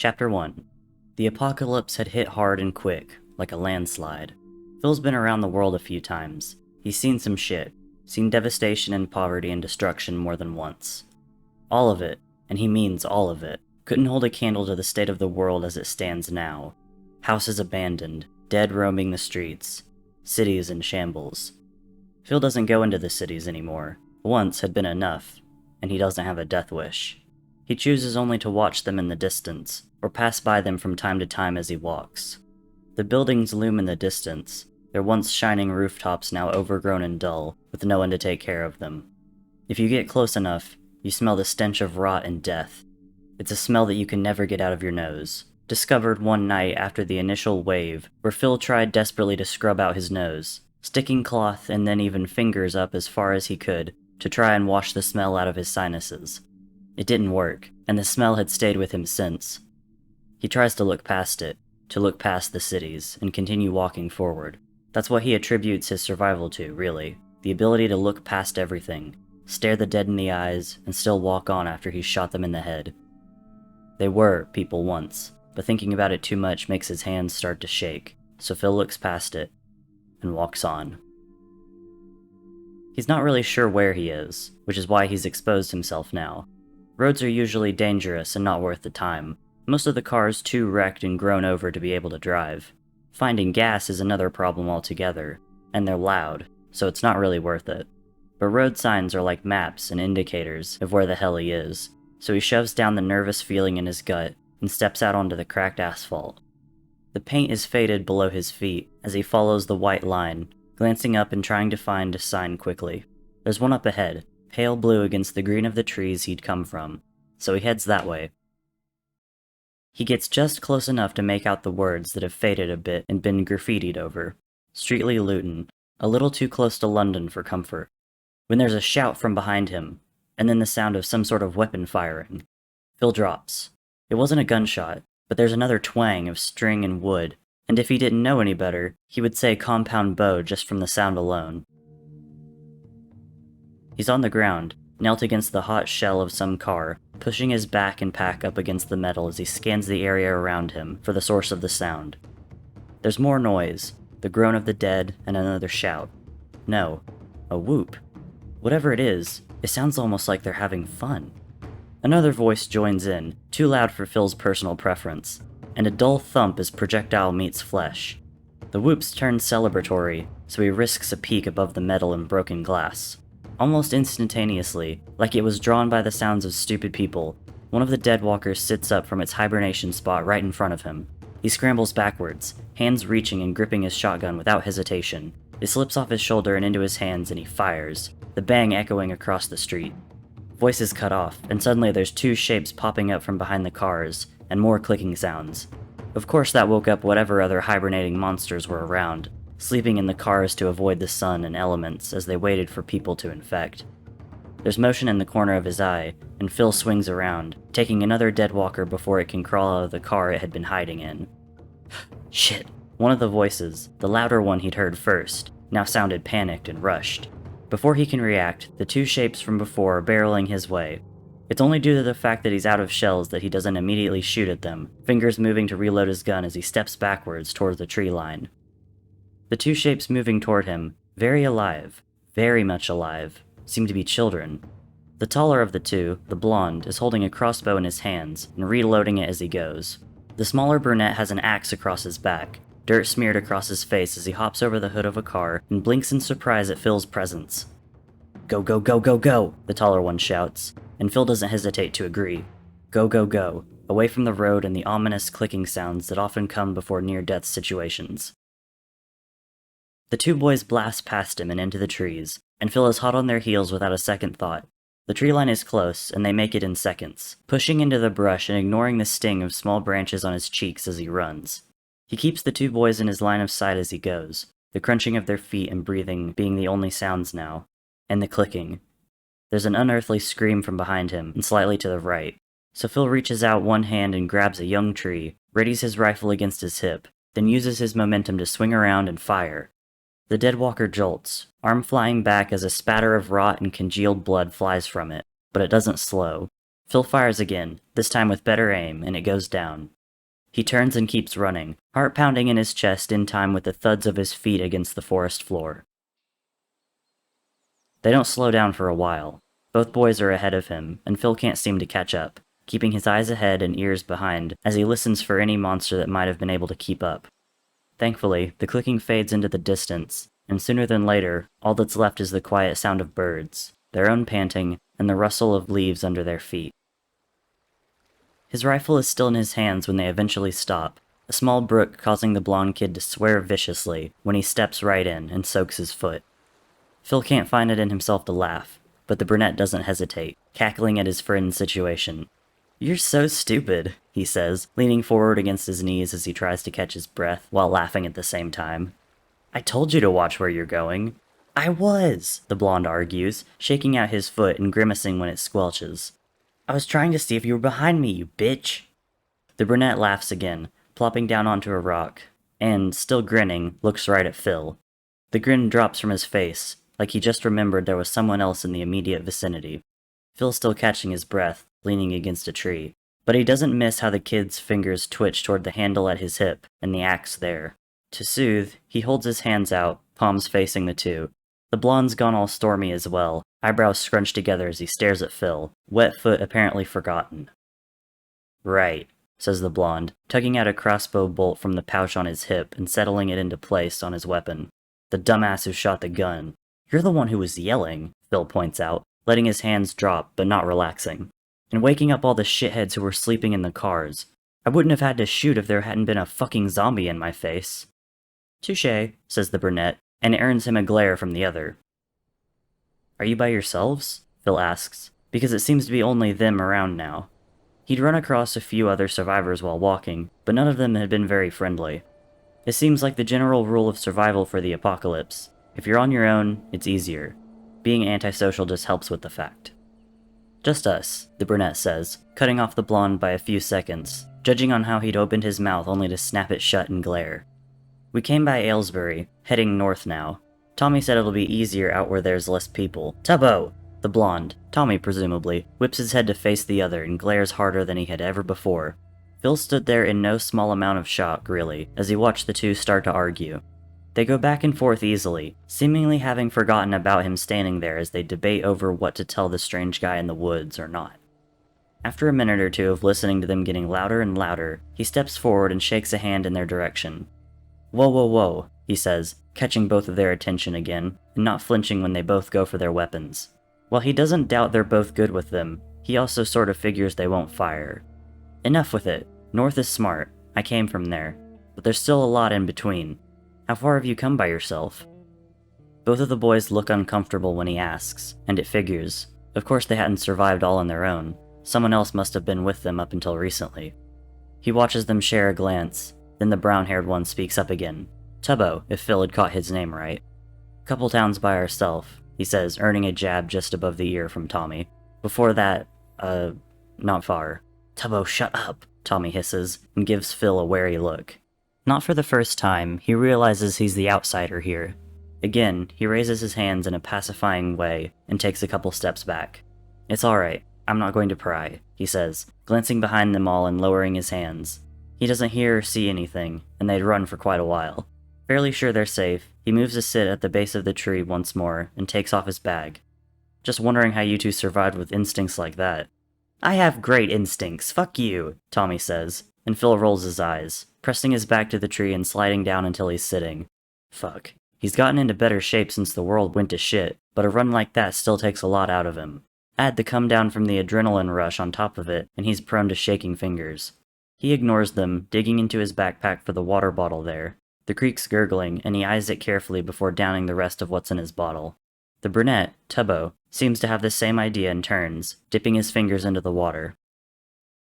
Chapter 1. The apocalypse had hit hard and quick, like a landslide. Phil's been around the world a few times. He's seen some shit. Seen devastation and poverty and destruction more than once. All of it, and he means all of it, couldn't hold a candle to the state of the world as it stands now. Houses abandoned, dead roaming the streets, cities in shambles. Phil doesn't go into the cities anymore. Once had been enough, and he doesn't have a death wish. He chooses only to watch them in the distance, or pass by them from time to time as he walks. The buildings loom in the distance, their once shining rooftops now overgrown and dull, with no one to take care of them. If you get close enough, you smell the stench of rot and death. It's a smell that you can never get out of your nose. Discovered one night after the initial wave, where Phil tried desperately to scrub out his nose, sticking cloth and then even fingers up as far as he could to try and wash the smell out of his sinuses. It didn't work, and the smell had stayed with him since. He tries to look past it, to look past the cities, and continue walking forward. That's what he attributes his survival to, really. The ability to look past everything, stare the dead in the eyes, and still walk on after he's shot them in the head. They were people once, but thinking about it too much makes his hands start to shake, so Phil looks past it, and walks on. He's not really sure where he is, which is why he's exposed himself now. Roads are usually dangerous and not worth the time. Most of the cars too wrecked and grown over to be able to drive. Finding gas is another problem altogether, and they're loud, so it's not really worth it. But road signs are like maps and indicators of where the hell he is, so he shoves down the nervous feeling in his gut and steps out onto the cracked asphalt. The paint is faded below his feet as he follows the white line, glancing up and trying to find a sign quickly. There's one up ahead, pale blue against the green of the trees he'd come from, so he heads that way. He gets just close enough to make out the words that have faded a bit and been graffitied over. Streatley Luton, a little too close to London for comfort. When there's a shout from behind him, and then the sound of some sort of weapon firing. Phil drops. It wasn't a gunshot, but there's another twang of string and wood, and if he didn't know any better, he would say compound bow just from the sound alone. He's on the ground, knelt against the hot shell of some car, pushing his back and pack up against the metal as he scans the area around him for the source of the sound. There's more noise, the groan of the dead, and another shout. No, a whoop. Whatever it is, it sounds almost like they're having fun. Another voice joins in, too loud for Phil's personal preference, and a dull thump as projectile meets flesh. The whoops turn celebratory, so he risks a peek above the metal and broken glass. Almost instantaneously, like it was drawn by the sounds of stupid people, one of the deadwalkers sits up from its hibernation spot right in front of him. He scrambles backwards, hands reaching and gripping his shotgun without hesitation. It slips off his shoulder and into his hands, and he fires, the bang echoing across the street. Voices cut off, and suddenly there's two shapes popping up from behind the cars, and more clicking sounds. Of course that woke up whatever other hibernating monsters were around, sleeping in the cars to avoid the sun and elements as they waited for people to infect. There's motion in the corner of his eye, and Phil swings around, taking another deadwalker before it can crawl out of the car it had been hiding in. Shit! One of the voices, the louder one he'd heard first, now sounded panicked and rushed. Before he can react, the two shapes from before are barreling his way. It's only due to the fact that he's out of shells that he doesn't immediately shoot at them, fingers moving to reload his gun as he steps backwards towards the tree line. The two shapes moving toward him, very alive, very much alive, seem to be children. The taller of the two, the blonde, is holding a crossbow in his hands and reloading it as he goes. The smaller brunette has an axe across his back, dirt smeared across his face as he hops over the hood of a car and blinks in surprise at Phil's presence. Go, go, go, go, go, the taller one shouts, and Phil doesn't hesitate to agree. Go, go, go, away from the road and the ominous clicking sounds that often come before near-death situations. The two boys blast past him and into the trees, and Phil is hot on their heels without a second thought. The tree line is close, and they make it in seconds, pushing into the brush and ignoring the sting of small branches on his cheeks as he runs. He keeps the two boys in his line of sight as he goes, the crunching of their feet and breathing being the only sounds now, and the clicking. There's an unearthly scream from behind him and slightly to the right, so Phil reaches out one hand and grabs a young tree, readies his rifle against his hip, then uses his momentum to swing around and fire. The deadwalker jolts, arm flying back as a spatter of rot and congealed blood flies from it, but it doesn't slow. Phil fires again, this time with better aim, and it goes down. He turns and keeps running, heart pounding in his chest in time with the thuds of his feet against the forest floor. They don't slow down for a while. Both boys are ahead of him, and Phil can't seem to catch up, keeping his eyes ahead and ears behind as he listens for any monster that might have been able to keep up. Thankfully, the clicking fades into the distance, and sooner than later, all that's left is the quiet sound of birds, their own panting, and the rustle of leaves under their feet. His rifle is still in his hands when they eventually stop, a small brook causing the blonde kid to swear viciously when he steps right in and soaks his foot. Phil can't find it in himself to laugh, but the brunette doesn't hesitate, cackling at his friend's situation. "You're so stupid," he says, leaning forward against his knees as he tries to catch his breath while laughing at the same time. "I told you to watch where you're going." "I was," the blonde argues, shaking out his foot and grimacing when it squelches. "I was trying to see if you were behind me, you bitch." The brunette laughs again, plopping down onto a rock, and, still grinning, looks right at Phil. The grin drops from his face, like he just remembered there was someone else in the immediate vicinity. Phil's still catching his breath, leaning against a tree, but he doesn't miss how the kid's fingers twitch toward the handle at his hip and the axe there. To soothe, he holds his hands out, palms facing the two. The blonde's gone all stormy as well, eyebrows scrunched together as he stares at Phil, wet foot apparently forgotten. "Right," says the blonde, tugging out a crossbow bolt from the pouch on his hip and settling it into place on his weapon. "The dumbass who shot the gun. You're the one who was yelling," Phil points out, letting his hands drop but not relaxing. "And waking up all the shitheads who were sleeping in the cars. I wouldn't have had to shoot if there hadn't been a fucking zombie in my face." "Touché," says the brunette, and it earns him a glare from the other. "Are you by yourselves?" Phil asks, because it seems to be only them around now. He'd run across a few other survivors while walking, but none of them had been very friendly. It seems like the general rule of survival for the apocalypse. If you're on your own, it's easier. Being antisocial just helps with the fact. "Just us," the brunette says, cutting off the blonde by a few seconds, judging on how he'd opened his mouth only to snap it shut and glare. "We came by Aylesbury, heading north now. Tommy said it'll be easier out where there's less people." "Tubbo!" The blonde, Tommy presumably, whips his head to face the other and glares harder than he had ever before. Phil stood there in no small amount of shock, really, as he watched the two start to argue. They go back and forth easily, seemingly having forgotten about him standing there as they debate over what to tell the strange guy in the woods or not. After a minute or two of listening to them getting louder and louder, he steps forward and shakes a hand in their direction. "Whoa, whoa, whoa," he says, catching both of their attention again, and not flinching when they both go for their weapons. While he doesn't doubt they're both good with them, he also sort of figures they won't fire. "Enough with it. North is smart. I came from there. But there's still a lot in between. How far have you come by yourself?" Both of the boys look uncomfortable when he asks, and it figures. Of course they hadn't survived all on their own. Someone else must have been with them up until recently. He watches them share a glance, then the brown-haired one speaks up again. Tubbo, if Phil had caught his name right. "Couple towns by ourself," he says, earning a jab just above the ear from Tommy. "Before that, not far." "Tubbo, shut up," Tommy hisses, and gives Phil a wary look. Not for the first time, he realizes he's the outsider here. Again, he raises his hands in a pacifying way and takes a couple steps back. "It's alright, I'm not going to pry," he says, glancing behind them all and lowering his hands. He doesn't hear or see anything, and they'd run for quite a while. Fairly sure they're safe, he moves to sit at the base of the tree once more and takes off his bag. "Just wondering how you two survived with instincts like that." "I have great instincts, fuck you," Tommy says, and Phil rolls his eyes, pressing his back to the tree and sliding down until he's sitting. Fuck. He's gotten into better shape since the world went to shit, but a run like that still takes a lot out of him. Add the come down from the adrenaline rush on top of it, and he's prone to shaking fingers. He ignores them, digging into his backpack for the water bottle there. The creek's gurgling, and he eyes it carefully before downing the rest of what's in his bottle. The brunette, Tubbo, seems to have the same idea and turns, dipping his fingers into the water.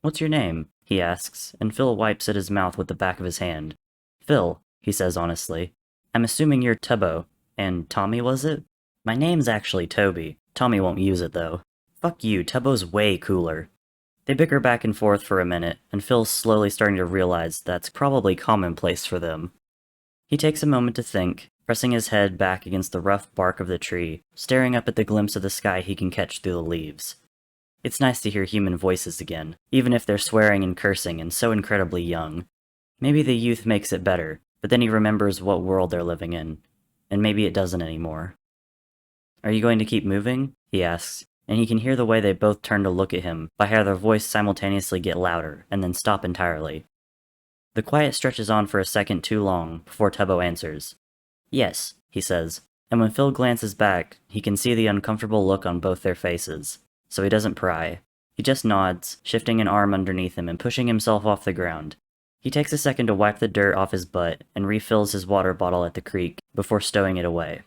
"What's your name?" he asks, and Phil wipes at his mouth with the back of his hand. "Phil," he says honestly. "I'm assuming you're Tubbo. And Tommy, was it?" "My name's actually Toby. Tommy won't use it, though." "Fuck you, Tubbo's way cooler." They bicker back and forth for a minute, and Phil's slowly starting to realize that's probably commonplace for them. He takes a moment to think, pressing his head back against the rough bark of the tree, staring up at the glimpse of the sky he can catch through the leaves. It's nice to hear human voices again, even if they're swearing and cursing and so incredibly young. Maybe the youth makes it better, but then he remembers what world they're living in, and maybe it doesn't anymore. Are you going to keep moving? He asks, and he can hear the way they both turn to look at him by how their voice simultaneously get louder and then stop entirely. The quiet stretches on for a second too long before Tubbo answers. Yes, he says, and when Phil glances back, he can see the uncomfortable look on both their faces, so he doesn't pry. He just nods, shifting an arm underneath him and pushing himself off the ground. He takes a second to wipe the dirt off his butt and refills his water bottle at the creek before stowing it away.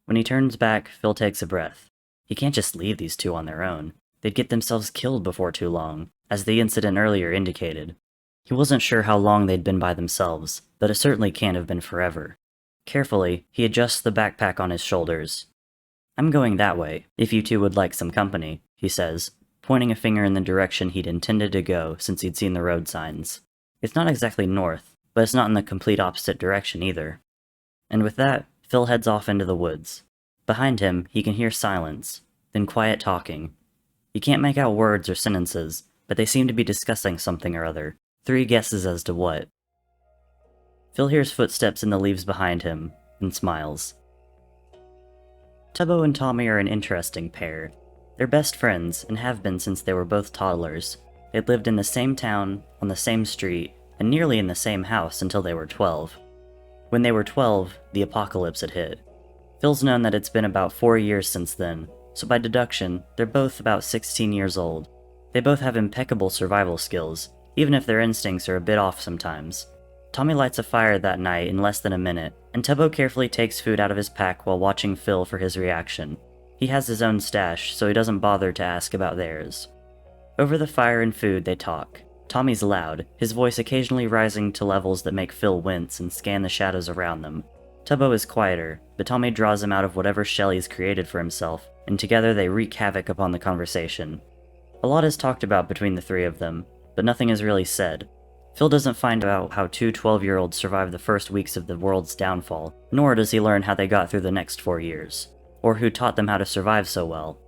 When he turns back, Phil takes a breath. He can't just leave these two on their own. They'd get themselves killed before too long, as the incident earlier indicated. He wasn't sure how long they'd been by themselves, but it certainly can't have been forever. Carefully, he adjusts the backpack on his shoulders. I'm going that way, if you two would like some company, he says, pointing a finger in the direction he'd intended to go since he'd seen the road signs. It's not exactly north, but it's not in the complete opposite direction either. And with that, Phil heads off into the woods. Behind him, he can hear silence, then quiet talking. He can't make out words or sentences, but they seem to be discussing something or other. 3 guesses as to what. Phil hears footsteps in the leaves behind him, and smiles. Tubbo and Tommy are an interesting pair. They're best friends, and have been since they were both toddlers. They'd lived in the same town, on the same street, and nearly in the same house until they were 12. When they were 12, the apocalypse had hit. Phil's known that it's been about 4 years since then, so by deduction, they're both about 16 years old. They both have impeccable survival skills, even if their instincts are a bit off sometimes. Tommy lights a fire that night in less than a minute, and Tubbo carefully takes food out of his pack while watching Phil for his reaction. He has his own stash, so he doesn't bother to ask about theirs. Over the fire and food, they talk. Tommy's loud, his voice occasionally rising to levels that make Phil wince and scan the shadows around them. Tubbo is quieter, but Tommy draws him out of whatever shell he's created for himself, and together they wreak havoc upon the conversation. A lot is talked about between the three of them, but nothing is really said. Phil doesn't find out how 2 12-year-olds survived the first weeks of the world's downfall, nor does he learn how they got through the next 4 years, or who taught them how to survive so well.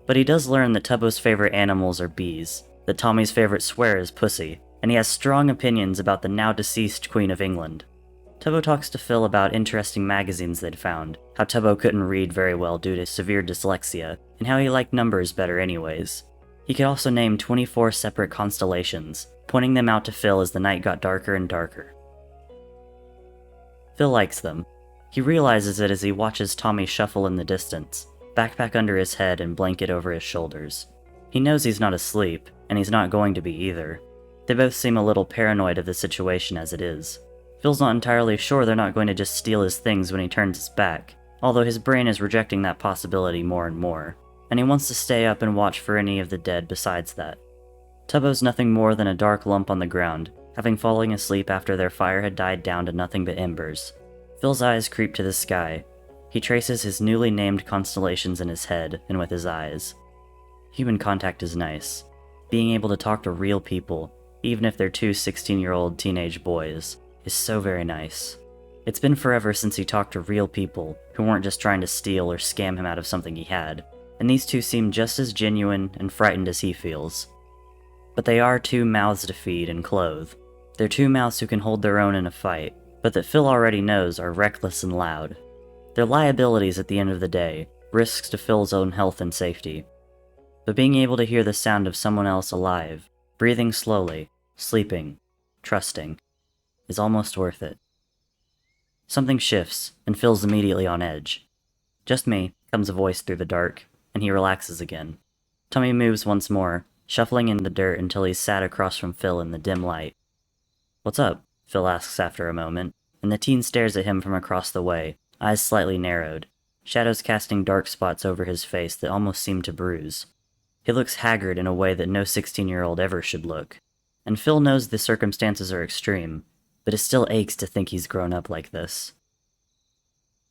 But he does learn that Tubbo's favorite animals are bees, that Tommy's favorite swear is pussy, and he has strong opinions about the now-deceased Queen of England. Tubbo talks to Phil about interesting magazines they'd found, how Tubbo couldn't read very well due to severe dyslexia, and how he liked numbers better anyways. He could also name 24 separate constellations, pointing them out to Phil as the night got darker and darker. Phil likes them. He realizes it as he watches Tommy shuffle in the distance, backpack under his head and blanket over his shoulders. He knows he's not asleep, and he's not going to be either. They both seem a little paranoid of the situation as it is. Phil's not entirely sure they're not going to just steal his things when he turns his back, although his brain is rejecting that possibility more and more, and he wants to stay up and watch for any of the dead besides that. Tubbo's nothing more than a dark lump on the ground, having fallen asleep after their fire had died down to nothing but embers. Phil's eyes creep to the sky. He traces his newly named constellations in his head and with his eyes. Human contact is nice. Being able to talk to real people, even if they're 2 16-year-old teenage boys, is so very nice. It's been forever since he talked to real people who weren't just trying to steal or scam him out of something he had, and these two seem just as genuine and frightened as he feels. But they are 2 mouths to feed and clothe. They're 2 mouths who can hold their own in a fight, but that Phil already knows are reckless and loud. They're liabilities at the end of the day, risks to Phil's own health and safety. But being able to hear the sound of someone else alive, breathing slowly, sleeping, trusting, is almost worth it. Something shifts, and Phil's immediately on edge. "Just me," comes a voice through the dark, and he relaxes again. Tommy moves once more, shuffling in the dirt until he's sat across from Phil in the dim light. "What's up?" Phil asks after a moment, and the teen stares at him from across the way, eyes slightly narrowed, shadows casting dark spots over his face that almost seem to bruise. He looks haggard in a way that no 16-year-old ever should look, and Phil knows the circumstances are extreme, but it still aches to think he's grown up like this.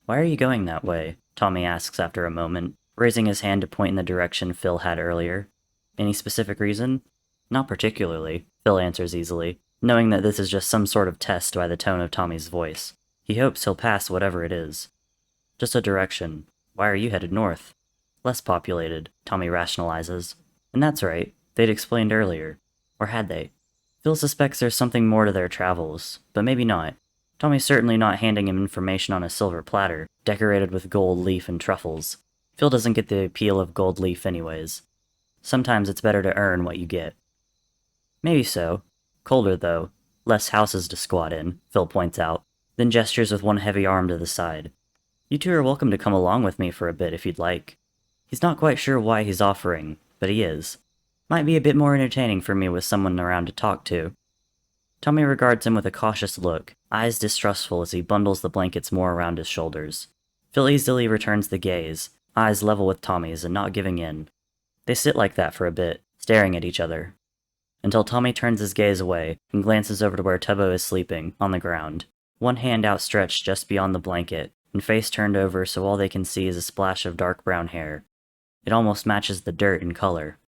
"Why are you going that way?" Tommy asks after a moment, raising his hand to point in the direction Phil had earlier. "Any specific reason?" "Not particularly," Phil answers easily, knowing that this is just some sort of test by the tone of Tommy's voice. He hopes he'll pass whatever it is. "Just a direction. Why are you headed north?" "Less populated," Tommy rationalizes. And that's right, they'd explained earlier. Or had they? Phil suspects there's something more to their travels, but maybe not. Tommy's certainly not handing him information on a silver platter, decorated with gold leaf and truffles. Phil doesn't get the appeal of gold leaf anyways. Sometimes it's better to earn what you get. Maybe so. Colder, though. Less houses to squat in, Phil points out, then gestures with one heavy arm to the side. You two are welcome to come along with me for a bit if you'd like. He's not quite sure why he's offering, but he is. Might be a bit more entertaining for me with someone around to talk to. Tommy regards him with a cautious look, eyes distrustful as he bundles the blankets more around his shoulders. Phil easily returns the gaze, eyes level with Tommy's and not giving in. They sit like that for a bit, staring at each other, until Tommy turns his gaze away and glances over to where Tubbo is sleeping, on the ground, one hand outstretched just beyond the blanket, and face turned over so all they can see is a splash of dark brown hair. It almost matches the dirt in color.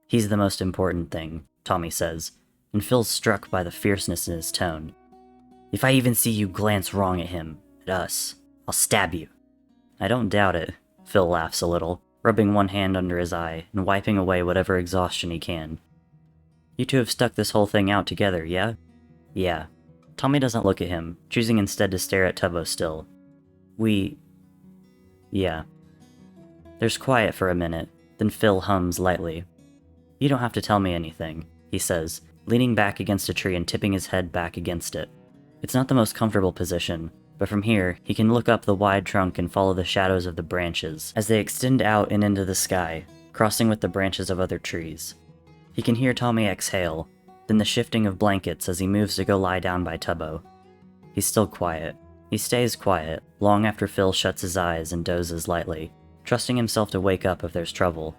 He's the most important thing, Tommy says, and Phil's struck by the fierceness in his tone. If I even see you glance wrong at him, at us, I'll stab you. I don't doubt it, Phil laughs a little, rubbing one hand under his eye and wiping away whatever exhaustion he can. You two have stuck this whole thing out together, yeah? Yeah. Tommy doesn't look at him, choosing instead to stare at Tubbo still. Yeah. There's quiet for a minute, then Phil hums lightly. You don't have to tell me anything, he says, leaning back against a tree and tipping his head back against it. It's not the most comfortable position, but from here, he can look up the wide trunk and follow the shadows of the branches as they extend out and into the sky, crossing with the branches of other trees. He can hear Tommy exhale, then the shifting of blankets as he moves to go lie down by Tubbo. He's still quiet. He stays quiet, long after Phil shuts his eyes and dozes lightly, trusting himself to wake up if there's trouble.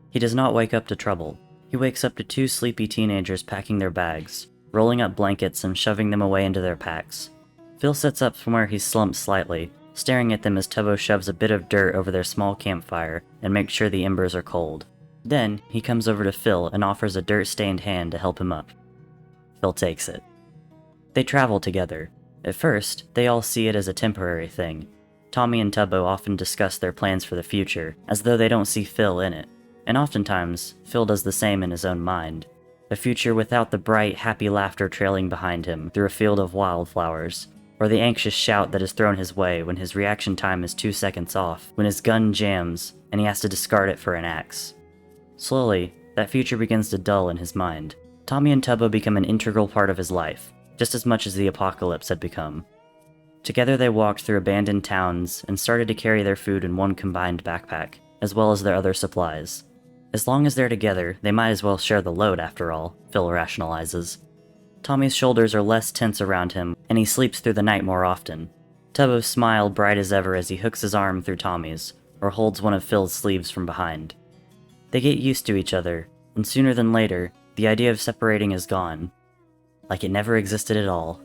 He does not wake up to trouble. He wakes up to two sleepy teenagers packing their bags, rolling up blankets and shoving them away into their packs. Phil sits up from where he slumps slightly, staring at them as Tubbo shoves a bit of dirt over their small campfire and makes sure the embers are cold. Then, he comes over to Phil and offers a dirt-stained hand to help him up. Phil takes it. They travel together. At first, they all see it as a temporary thing. Tommy and Tubbo often discuss their plans for the future, as though they don't see Phil in it. And oftentimes, Phil does the same in his own mind. A future without the bright, happy laughter trailing behind him through a field of wildflowers, or the anxious shout that is thrown his way when his reaction time is 2 seconds off, when his gun jams and he has to discard it for an axe. Slowly, that future begins to dull in his mind. Tommy and Tubbo become an integral part of his life, just as much as the apocalypse had become. Together they walked through abandoned towns and started to carry their food in one combined backpack, as well as their other supplies. As long as they're together, they might as well share the load after all, Phil rationalizes. Tommy's shoulders are less tense around him, and he sleeps through the night more often. Tubbo's smile bright as ever as he hooks his arm through Tommy's, or holds one of Phil's sleeves from behind. They get used to each other, and sooner than later, the idea of separating is gone. Like it never existed at all.